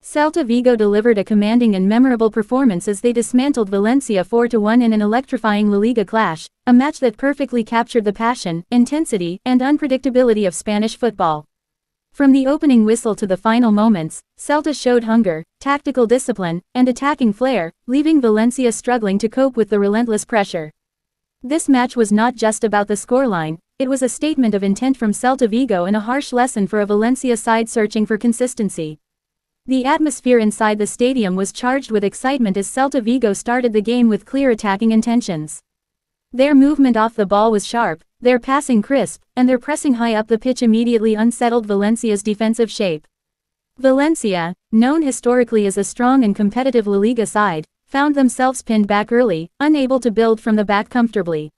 Celta Vigo delivered a commanding and memorable performance as they dismantled Valencia 4-1 in an electrifying LaLiga clash, a match that perfectly captured the passion, intensity, and unpredictability of Spanish football. From the opening whistle to the final moments, Celta showed hunger, tactical discipline, and attacking flair, leaving Valencia struggling to cope with the relentless pressure. This match was not just about the scoreline, it was a statement of intent from Celta Vigo and a harsh lesson for a Valencia side searching for consistency. The atmosphere inside the stadium was charged with excitement as Celta Vigo started the game with clear attacking intentions. Their movement off the ball was sharp, their passing crisp, and their pressing high up the pitch immediately unsettled Valencia's defensive shape. Valencia, known historically as a strong and competitive LaLiga side, found themselves pinned back early, unable to build from the back comfortably.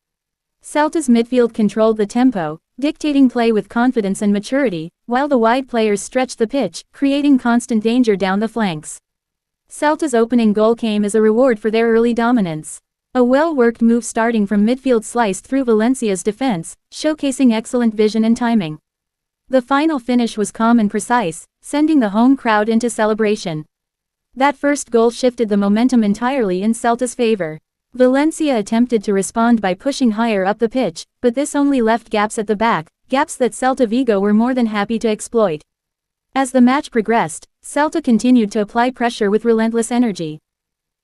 Celta's midfield controlled the tempo, dictating play with confidence and maturity, while the wide players stretched the pitch, creating constant danger down the flanks. Celta's opening goal came as a reward for their early dominance. A well-worked move starting from midfield sliced through Valencia's defense, showcasing excellent vision and timing. The final finish was calm and precise, sending the home crowd into celebration. That first goal shifted the momentum entirely in Celta's favor. Valencia attempted to respond by pushing higher up the pitch, but this only left gaps at the back, gaps that Celta Vigo were more than happy to exploit. As the match progressed, Celta continued to apply pressure with relentless energy.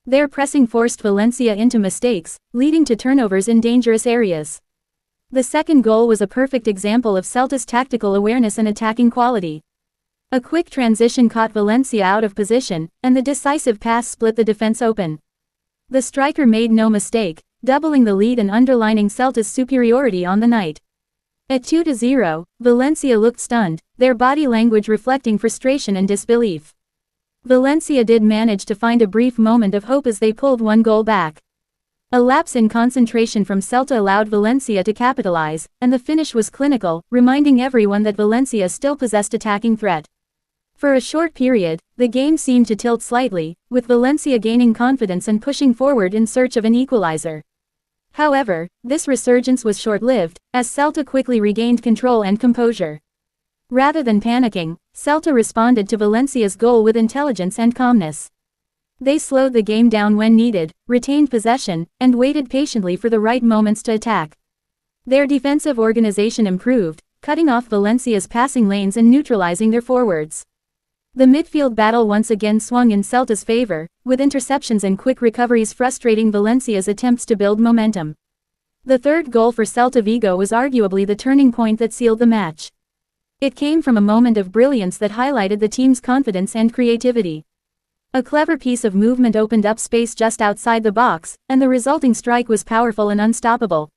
Their pressing forced Valencia into mistakes, leading to turnovers in dangerous areas. The second goal was a perfect example of Celta's tactical awareness and attacking quality. A quick transition caught Valencia out of position, and the decisive pass split the defense open. The striker made no mistake, doubling the lead and underlining Celta's superiority on the night. At 2-0, Valencia looked stunned, their body language reflecting frustration and disbelief. Valencia did manage to find a brief moment of hope as they pulled one goal back. A lapse in concentration from Celta allowed Valencia to capitalize, and the finish was clinical, reminding everyone that Valencia still possessed attacking threat. For a short period, the game seemed to tilt slightly, with Valencia gaining confidence and pushing forward in search of an equalizer. However, this resurgence was short-lived, as Celta quickly regained control and composure. Rather than panicking, Celta responded to Valencia's goal with intelligence and calmness. They slowed the game down when needed, retained possession, and waited patiently for the right moments to attack. Their defensive organization improved, cutting off Valencia's passing lanes and neutralizing their forwards. The midfield battle once again swung in Celta's favor, with interceptions and quick recoveries frustrating Valencia's attempts to build momentum. The third goal for Celta Vigo was arguably the turning point that sealed the match. It came from a moment of brilliance that highlighted the team's confidence and creativity. A clever piece of movement opened up space just outside the box, and the resulting strike was powerful and unstoppable.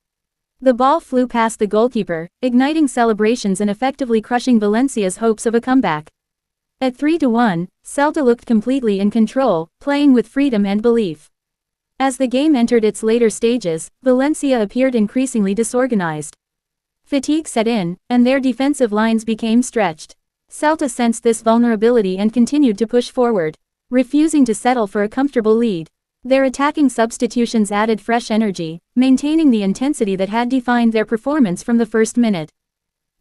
The ball flew past the goalkeeper, igniting celebrations and effectively crushing Valencia's hopes of a comeback. At 3-1, Celta looked completely in control, playing with freedom and belief. As the game entered its later stages, Valencia appeared increasingly disorganized. Fatigue set in, and their defensive lines became stretched. Celta sensed this vulnerability and continued to push forward, refusing to settle for a comfortable lead. Their attacking substitutions added fresh energy, maintaining the intensity that had defined their performance from the first minute.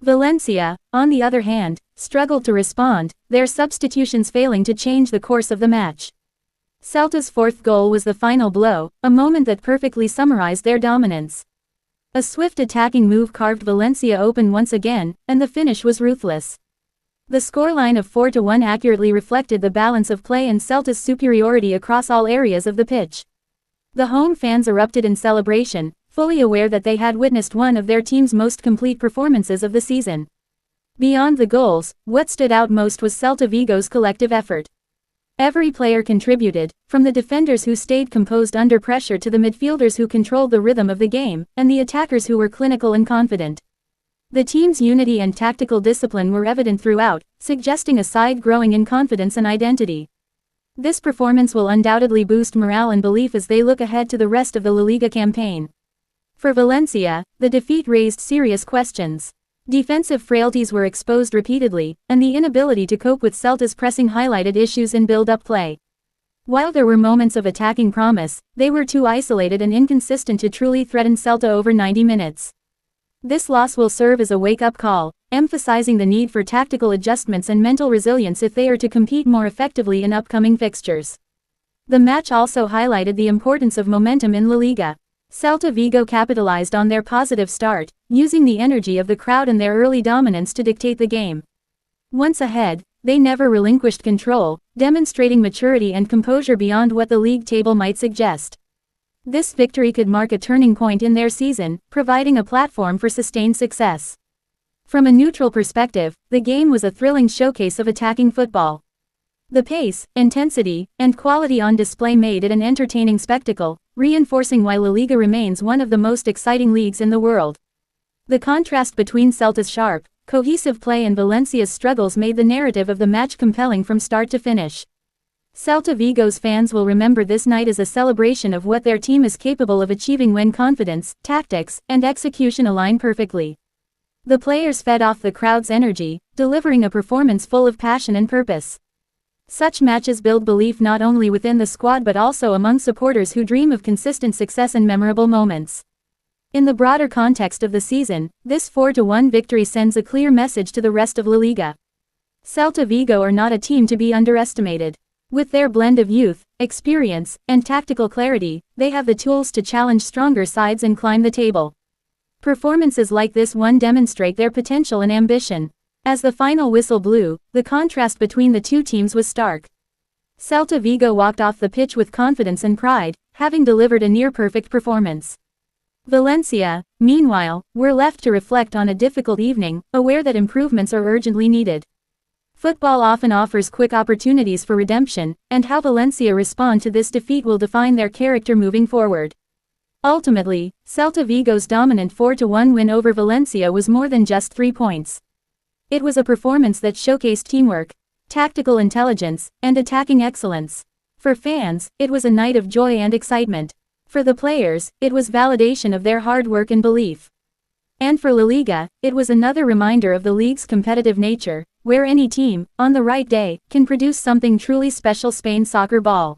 Valencia, on the other hand, struggled to respond, their substitutions failing to change the course of the match. Celta's fourth goal was the final blow, a moment that perfectly summarized their dominance. A swift attacking move carved Valencia open once again, and the finish was ruthless. The scoreline of 4-1 accurately reflected the balance of play and Celta's superiority across all areas of the pitch. The home fans erupted in celebration, fully aware that they had witnessed one of their team's most complete performances of the season. Beyond the goals, what stood out most was Celta Vigo's collective effort. Every player contributed, from the defenders who stayed composed under pressure to the midfielders who controlled the rhythm of the game, and the attackers who were clinical and confident. The team's unity and tactical discipline were evident throughout, suggesting a side growing in confidence and identity. This performance will undoubtedly boost morale and belief as they look ahead to the rest of the LaLiga campaign. For Valencia, the defeat raised serious questions. Defensive frailties were exposed repeatedly, and the inability to cope with Celta's pressing highlighted issues in build-up play. While there were moments of attacking promise, they were too isolated and inconsistent to truly threaten Celta over 90 minutes. This loss will serve as a wake-up call, emphasizing the need for tactical adjustments and mental resilience if they are to compete more effectively in upcoming fixtures. The match also highlighted the importance of momentum in LaLiga. Celta Vigo capitalized on their positive start, using the energy of the crowd and their early dominance to dictate the game. Once ahead, they never relinquished control, demonstrating maturity and composure beyond what the league table might suggest. This victory could mark a turning point in their season, providing a platform for sustained success. From a neutral perspective, the game was a thrilling showcase of attacking football. The pace, intensity, and quality on display made it an entertaining spectacle, reinforcing why LaLiga remains one of the most exciting leagues in the world. The contrast between Celta's sharp, cohesive play and Valencia's struggles made the narrative of the match compelling from start to finish. Celta Vigo's fans will remember this night as a celebration of what their team is capable of achieving when confidence, tactics, and execution align perfectly. The players fed off the crowd's energy, delivering a performance full of passion and purpose. Such matches build belief not only within the squad but also among supporters who dream of consistent success and memorable moments. In the broader context of the season, this 4-1 victory sends a clear message to the rest of LaLiga. Celta Vigo are not a team to be underestimated. With their blend of youth, experience, and tactical clarity, they have the tools to challenge stronger sides and climb the table. Performances like this one demonstrate their potential and ambition. As the final whistle blew, the contrast between the two teams was stark. Celta Vigo walked off the pitch with confidence and pride, having delivered a near-perfect performance. Valencia, meanwhile, were left to reflect on a difficult evening, aware that improvements are urgently needed. Football often offers quick opportunities for redemption, and how Valencia respond to this defeat will define their character moving forward. Ultimately, Celta Vigo's dominant 4-1 win over Valencia was more than just 3 points. It was a performance that showcased teamwork, tactical intelligence, and attacking excellence. For fans, it was a night of joy and excitement. For the players, it was validation of their hard work and belief. And for LaLiga, it was another reminder of the league's competitive nature, where any team, on the right day, can produce something truly special. Spain soccer ball.